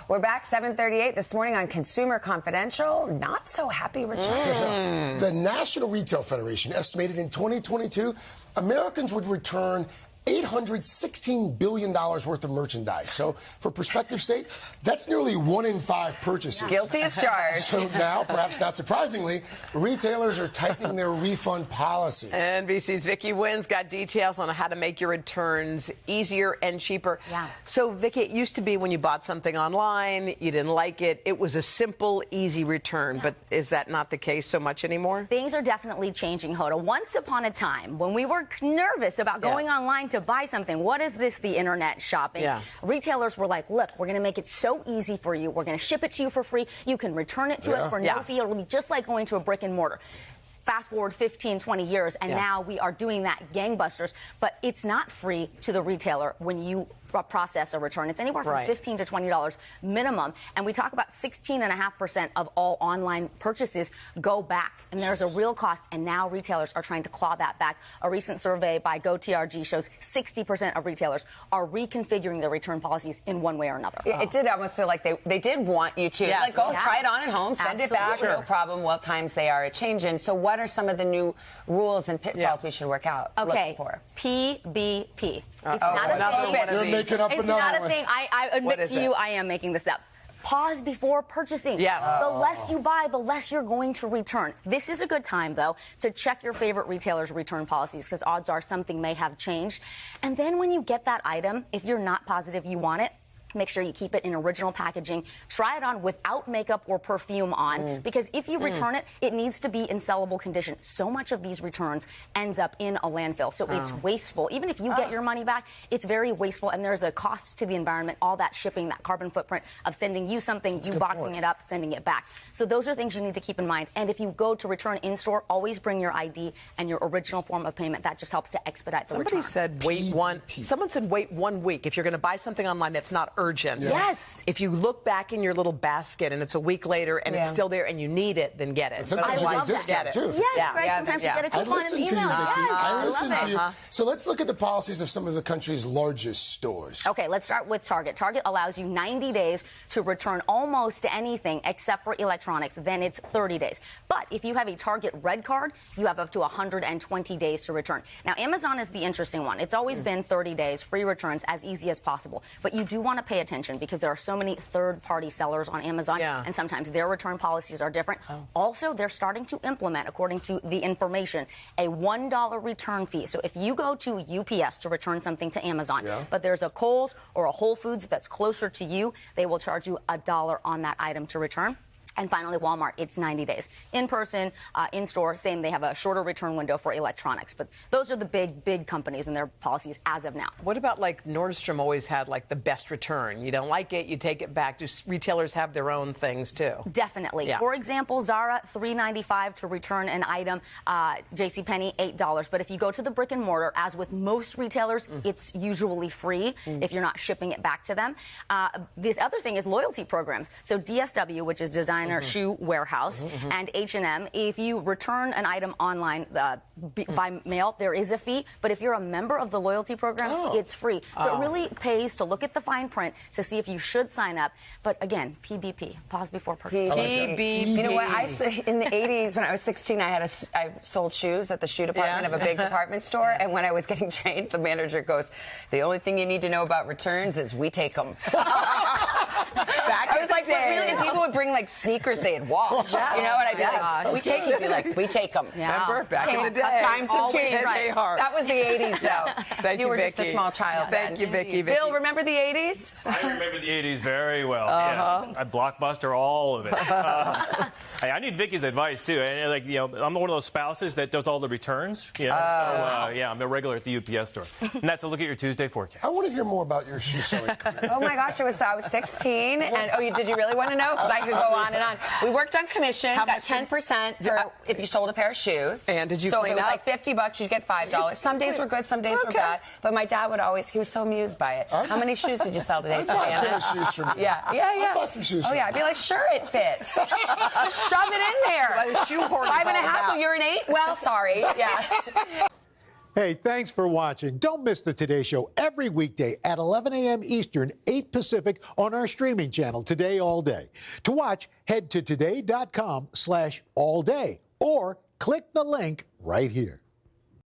We're back 7:38 this morning on Consumer Confidential. Not so happy returns. The National Retail Federation estimated in 2022 Americans would return $816 billion worth of merchandise. So, for perspective's sake, that's nearly 1 in 5 purchases. Guilty as charged. So now, perhaps not surprisingly, retailers are tightening their refund policies. NBC's Vicky Nguyen's got details on how to make your returns easier and cheaper. Yeah. So, Vicky, it used to be when you bought something online, you didn't like it, it was a simple, easy return. But is that not the case so much anymore? Things are definitely changing, Hoda. Once upon a time, when we were nervous about going online to buy something, what is this, the internet shopping? Retailers were like, look, we're going to make it so easy for you. We're going to ship it to you for free. You can return it to us for no fee. It'll be just like going to a brick and mortar. Fast forward 15, 20 years, and now we are doing that gangbusters. But it's not free to the retailer when you process a return. It's anywhere from $15 to $20 minimum. And we talk about 16.5% of all online purchases go back. And there's a real cost. And now retailers are trying to claw that back. A recent survey by GoTRG shows 60% of retailers are reconfiguring their return policies in one way or another. It did almost feel like they did want you to like go try it on at home, send it back, no problem. Well, times they are changing. So what are some of the new rules and pitfalls we should work out? Okay, look for? PBP. It's not a thing. You're making up It's another not a one. thing. I admit to you, I am making this up. Pause before purchasing. Yes. The less you buy, the less you're going to return. This is a good time, though, to check your favorite retailer's return policies, because odds are something may have changed. And then when you get that item, if you're not positive you want it, make sure you keep it in original packaging. Try it on without makeup or perfume on, because if you return it, it needs to be in sellable condition. So much of these returns ends up in a landfill, so it's wasteful. Even if you get your money back, it's very wasteful, and there's a cost to the environment, all that shipping, that carbon footprint of sending you something, you boxing it up, sending it back. So those are things you need to keep in mind. And if you go to return in-store, always bring your ID and your original form of payment. That just helps to expedite the return. Someone said wait 1 week. If you're going to buy something online that's not urgent. Yes. If you look back in your little basket and it's a week later and it's still there and you need it, then get it. Sometimes you get a discount, too. Yes, right. Sometimes you get a coupon in the email. I listen to you. So let's look at the policies of some of the country's largest stores. Okay, let's start with Target. Target allows you 90 days to return almost anything except for electronics. Then it's 30 days. But if you have a Target Red Card, you have up to 120 days to return. Now, Amazon is the interesting one. It's always been 30 days, free returns, as easy as possible. But you do want to pay attention, because there are so many third-party sellers on Amazon, and sometimes their return policies are different. Also, they're starting to implement, according to the information, a $1 return fee. So if you go to UPS to return something to Amazon, but there's a Kohl's or a Whole Foods that's closer to you, they will charge you $1 on that item to return. And finally, Walmart, it's 90 days. In person, in store, same, they have a shorter return window for electronics. But those are the big companies and their policies as of now. What about, like, Nordstrom always had, like, the best return? You don't like it, you take it back. Do retailers have their own things, too? Definitely. For example, Zara, $3.95 to return an item. JCPenney, $8. But if you go to the brick and mortar, as with most retailers, it's usually free if you're not shipping it back to them. The other thing is loyalty programs. So DSW, which is Designer Shoe Warehouse, and H&M, if you return an item online by mail, there is a fee. But if you're a member of the loyalty program, it's free. So it really pays to look at the fine print to see if you should sign up. But again, PBP, pause before purchase. PBP. You know what? In the 80s, when I was 16, I sold shoes at the shoe department of a big department store. And when I was getting trained, the manager goes, "The only thing you need to know about returns is we take them." I was like, but really? And people would bring like sneakers they had washed, you know, and I'd be like, "We take it." Be like, "We take them." Remember back in the day? Times have changed. That was the 80s, though. Thank you were Vicky. just a small child then. Thank you, Vicky. Bill, remember the 80s? I remember the 80s very well. Yes, I Blockbuster all of it. Hey, I need Vicky's advice too. And like, you know, I'm one of those spouses that does all the returns. You know, so yeah, I'm a regular at the UPS store. And that's a look at your Tuesday forecast. I want to hear more about your shoe selling career. Oh my gosh, I was 16, and did you really want to know? Because I could go on and on. We worked on commission, got 10% for if you sold a pair of shoes. And did you so clean it was up? like $50, you'd get $5. Some days were good, some days were bad. But my dad would always, he was so amused by it. How many shoes did you sell today, Savannah? I bought shoes for me. Yeah. I bought some shoes for I'd be like, sure, it fits. Shove it in there. Well, the shoehorn is 5.5, all about. you're an 8? Well, sorry. Yeah. Hey, thanks for watching. Don't miss the Today Show every weekday at 11 a.m. Eastern, 8 Pacific on our streaming channel, Today All Day. To watch, head to today.com/allday or click the link right here.